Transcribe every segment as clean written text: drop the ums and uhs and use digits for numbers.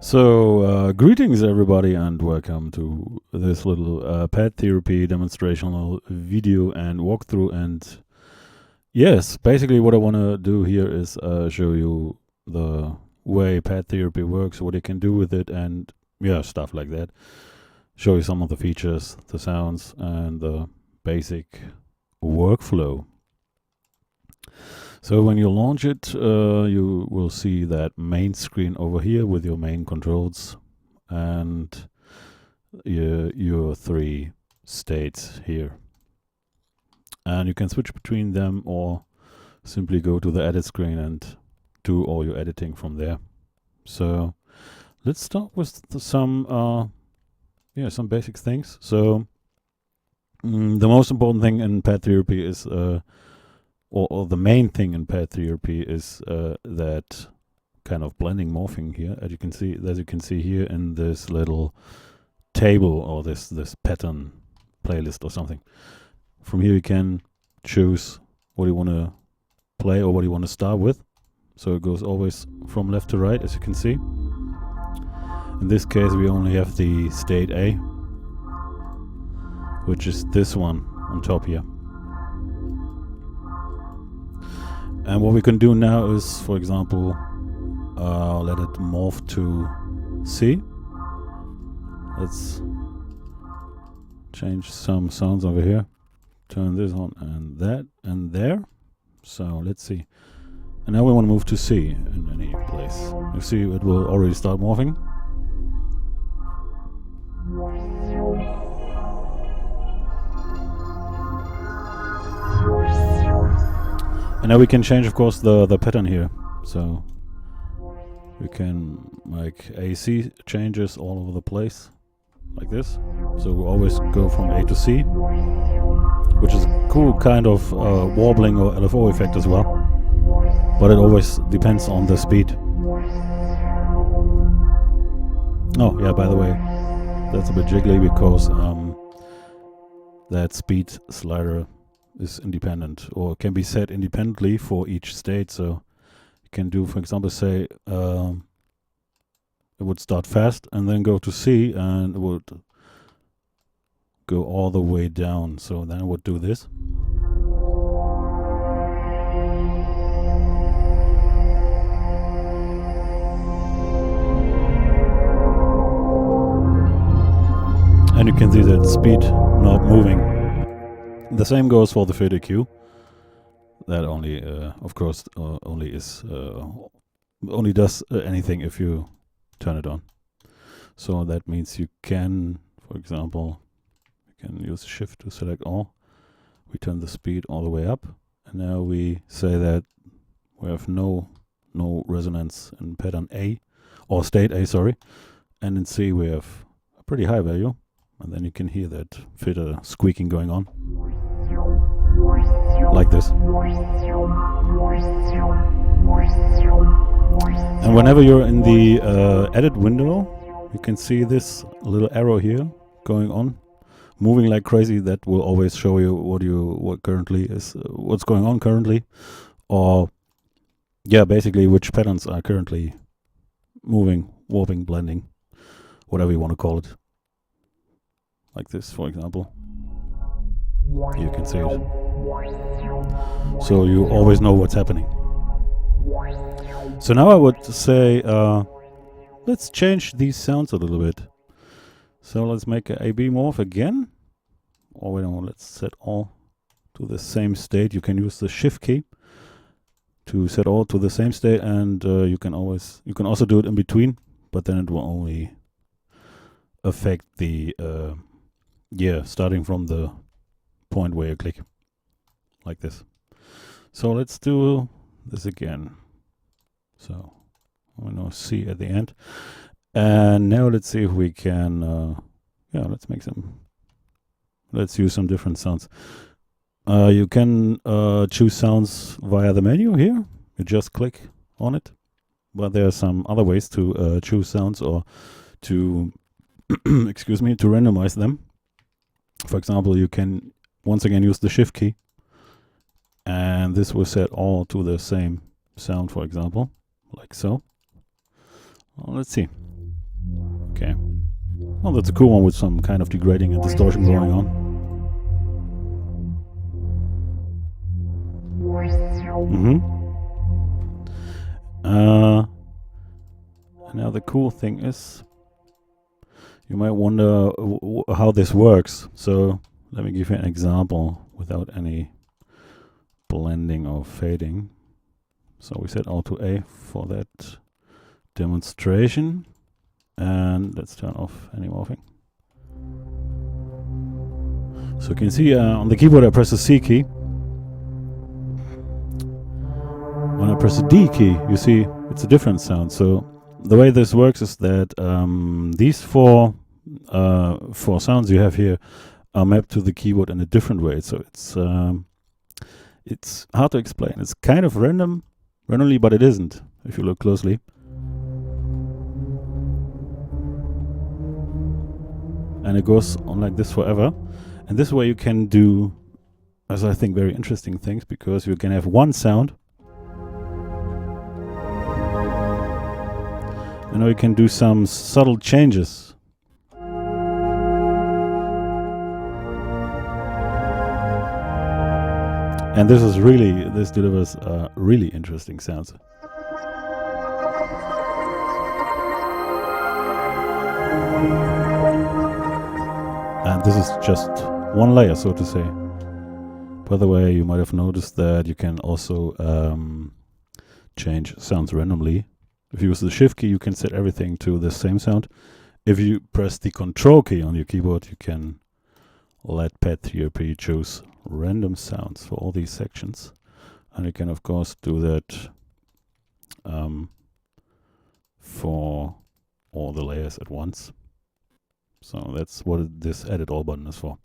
Greetings everybody and welcome to this little pet therapy demonstrational video and walkthrough. And yes, basically what I want to do here is show you the way pet therapy works, what you can do with it, and yeah, stuff like that. Show you some of the features, the sounds, and the basic workflow. So when you launch it, you will see that main screen over here with your main controls and your three states here. And you can switch between them or simply go to the edit screen and do all your editing from there. So let's start with some basic things. So the most important thing in pet therapy is or the main thing in pet therapy is that kind of blending morphing here, as you can see here in this little table or this pattern playlist or something. From here you can choose what you want to play or what you want to start with. So it goes always from left to right, as you can see. In this case we only have the state A, which is this one on top here. And what we can do now is, for example, let it morph to C. Let's change some sounds over here. Turn this on and that and there. So let's see. And now we want to move to C in any place. You see it will already start morphing. And now we can change, of course, the pattern here. So we can make AC changes all over the place, like this. So we always go from A to C, which is a cool kind of warbling or LFO effect as well. But it always depends on the speed. Oh, yeah, by the way, that's a bit jiggly because that speed slider is independent or can be set independently for each state. So you can do, for example, say it would start fast and then go to C and it would go all the way down. So then it would do this. And you can see that speed not moving. The same goes for the fader Q. That only, of course, only does anything if you turn it on. So that means you can, for example, you can use Shift to select all. We turn the speed all the way up, and now we say that we have no resonance in pattern A, or state A, sorry, and in C we have a pretty high value. And then you can hear that fader squeaking going on, like this. And whenever you're in the edit window, you can see this little arrow here going on, moving like crazy. That will always show you what's going on currently, or yeah, basically which patterns are currently moving, warping, blending, whatever you want to call it. Like this, for example. You can see it. So you always know what's happening. So now I would say, let's change these sounds a little bit. So let's make a AB morph again. Or wait, no, let's set all to the same state. You can use the Shift key to set all to the same state, and you can also do it in between, but then it will only affect the starting from the point where you click, like this. So let's do this again. So we know C at the end, and now let's see if we can let's use some different sounds. You can choose sounds via the menu here. You just click on it, but there are some other ways to choose sounds or to excuse me, to randomize them. For example, you can once again use the Shift key, and this will set all to the same sound, for example, like so. Well, let's see. Okay. Well, that's a cool one with some kind of degrading and distortion going on. Now the cool thing is, you might wonder how this works. So let me give you an example without any blending or fading. So we set Alt to A for that demonstration, and let's turn off any morphing. So you can see on the keyboard I press the C key. When I press the D key, you see it's a different sound. So the way this works is that these four sounds you have here are mapped to the keyboard in a different way. So it's hard to explain. It's kind of randomly, but it isn't if you look closely. And it goes on like this forever. And this way you can do, as I think, very interesting things, because you can have one sound. And now you can do some subtle changes. And this delivers really interesting sounds. And this is just one layer, so to say. By the way, you might have noticed that you can also change sounds randomly. If you use the Shift key, you can set everything to the same sound. If you press the Control key on your keyboard, you can let Path3RP choose random sounds for all these sections. And you can, of course, do that for all the layers at once. So that's what this Edit All button is for.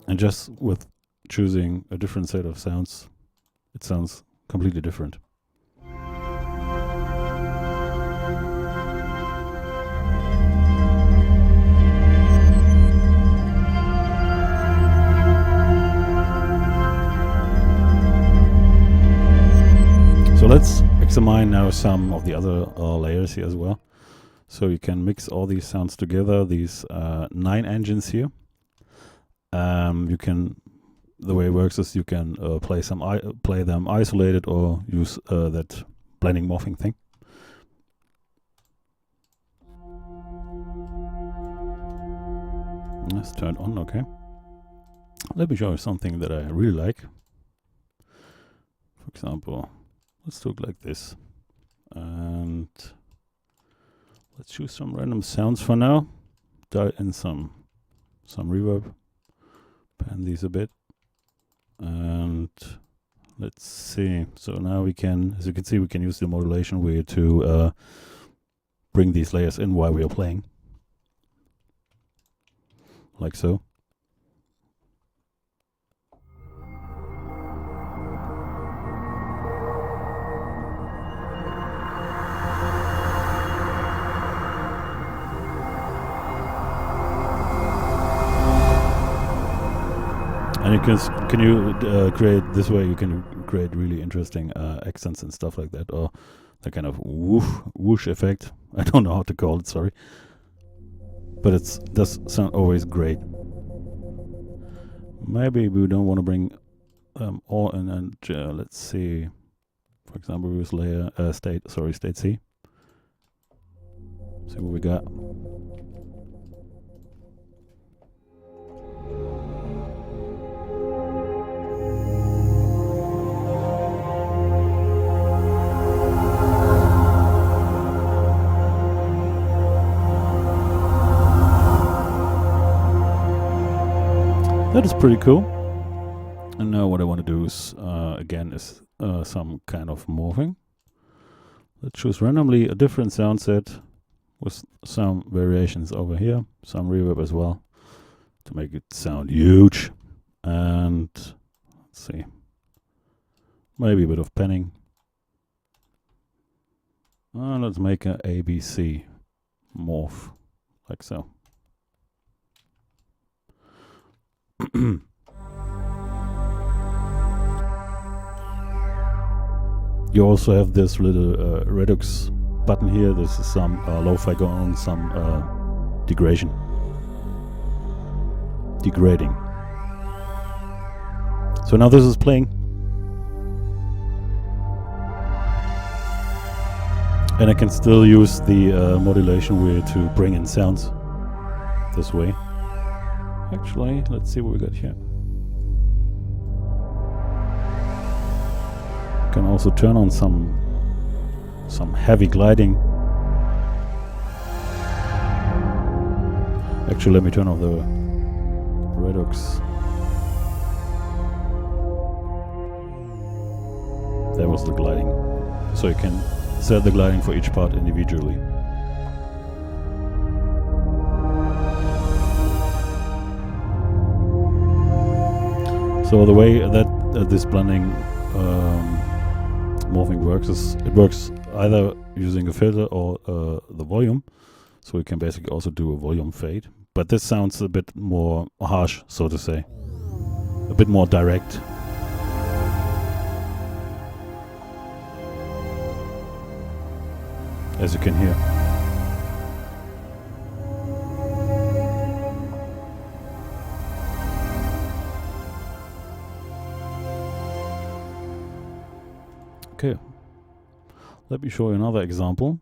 And just with choosing a different set of sounds, it sounds completely different. So let's examine now some of the other layers here as well. So you can mix all these sounds together, these 9 engines here. The way it works is you can play them isolated or use that blending morphing thing. Let's turn on, okay. Let me show you something that I really like. For example, let's do it like this. And let's choose some random sounds for now. Dial in some reverb. Pan these a bit. And let's see. So now we can, as you can see, we can use the modulation wheel to bring these layers in while we are playing. Like so. And you can create this way. You can create really interesting accents and stuff like that, or the kind of whoosh effect. I don't know how to call it. Sorry, but it does sound always great. Maybe we don't want to bring all in, and let's see. For example, we use layer state C. See what we got. That is pretty cool. And now what I want to do is, again, is some kind of morphing. Let's choose randomly a different sound set with some variations over here, some reverb as well, to make it sound huge. And let's see, maybe a bit of panning. Let's make a ABC morph, like so. You also have this little Redux button here. This is some lo-fi going on, some degrading. So now this is playing. And I can still use the modulation wheel to bring in sounds this way. Actually, let's see what we got here. Can also turn on some heavy gliding. Actually, let me turn off the Redux. That was the gliding. So you can set the gliding for each part individually. So the way that this blending morphing works is it works either using a filter or the volume. So we can basically also do a volume fade. But this sounds a bit more harsh, so to say. A bit more direct. As you can hear. Okay, let me show you another example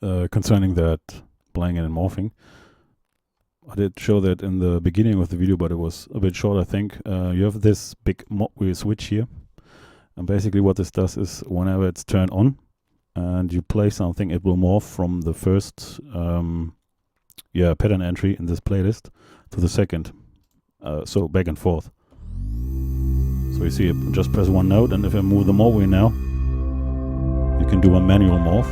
concerning that blending and morphing. I did show that in the beginning of the video, but it was a bit short, I think. You have this big mod wheel switch here, and basically what this does is whenever it's turned on and you play something, it will morph from the first pattern entry in this playlist to the second, so back and forth. So you see, just press one note, and if I move the morph wheel now, you can do a manual morph.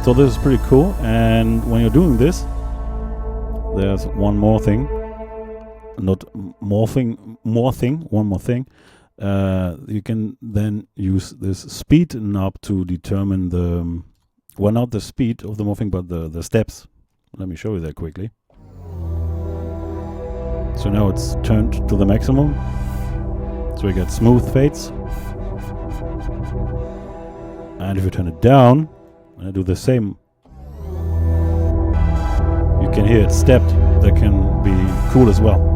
So this is pretty cool, and when you're doing this, there's one more thing. Not morphing, one more thing. You can then use this speed knob to determine the, well, not the speed of the morphing, but the steps. Let me show you that quickly. So now it's turned to the maximum. So we get smooth fades. And if you turn it down, and I do the same, you can hear it stepped. That can be cool as well.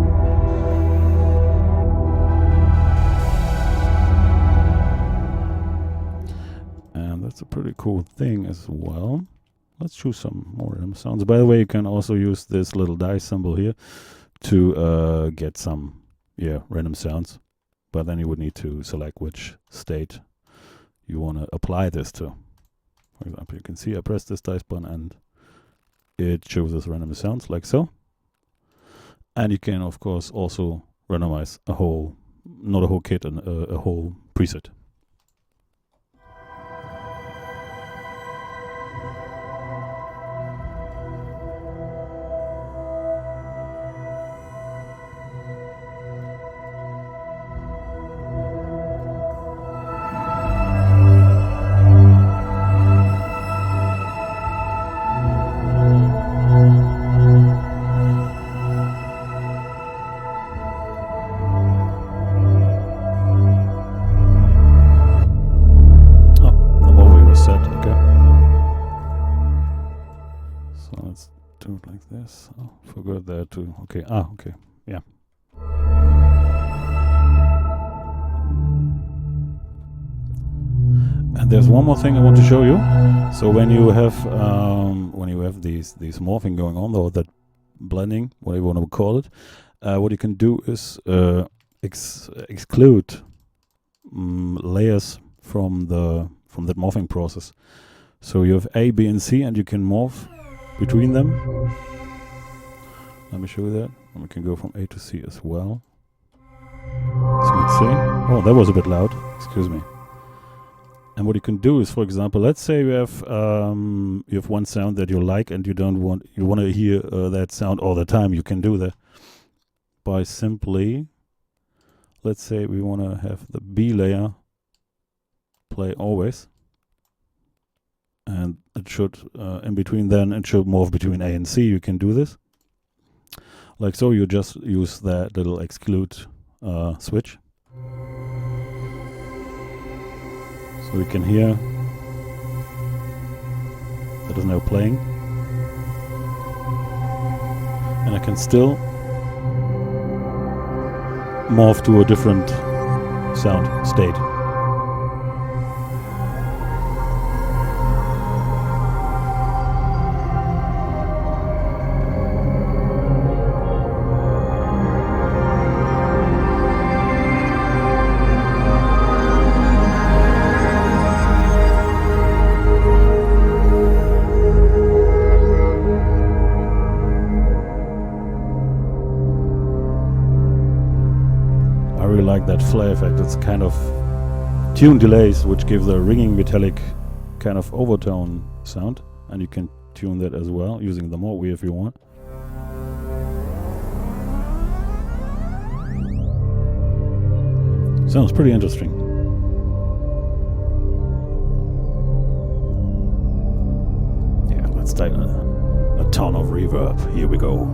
That's a pretty cool thing as well. Let's choose some more random sounds. By the way, you can also use this little dice symbol here to get some random sounds, but then you would need to select which state you want to apply this to. For example, you can see I press this dice button and it chooses random sounds like so. And you can of course also randomize a whole, not a whole kit, and a whole preset. Do it like this. Oh, forgot that too. Okay. Okay. Yeah. And there's one more thing I want to show you. So when you have these morphing going on, or that blending, whatever you want to call it, what you can do is exclude layers from that morphing process. So you have A, B, and C, and you can morph between them. Let me show you that. And we can go from A to C as well. So let's see. Oh, that was a bit loud. Excuse me. And And what you can do is, for example, let's say you have one sound that you like and you want to hear that sound all the time. You can do that by simply, let's say we want to have the B layer play always, and it should in between, then it should morph between A and C. You can do this like so. You just use that little exclude switch, so we can hear that is now playing, and I can still morph to a different sound state. I really like that flare effect. It's kind of tune delays which give the ringing metallic kind of overtone sound, and you can tune that as well using the mode wheel if you want. Sounds pretty interesting. Yeah, let's take a ton of reverb. Here we go.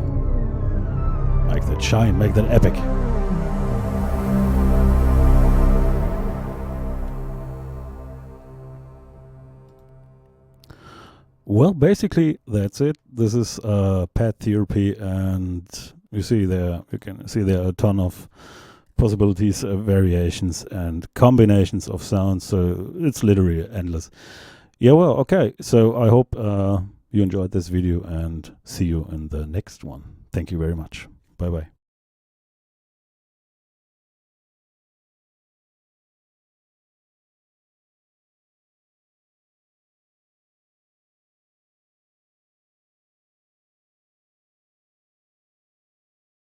Make that shine, make that epic. Well, basically that's it. This is pad therapy, and you can see there are a ton of possibilities, variations and combinations of sounds, so it's literally endless. Yeah, well, okay, so I hope you enjoyed this video, and see you in the next one. Thank you very much. Bye bye.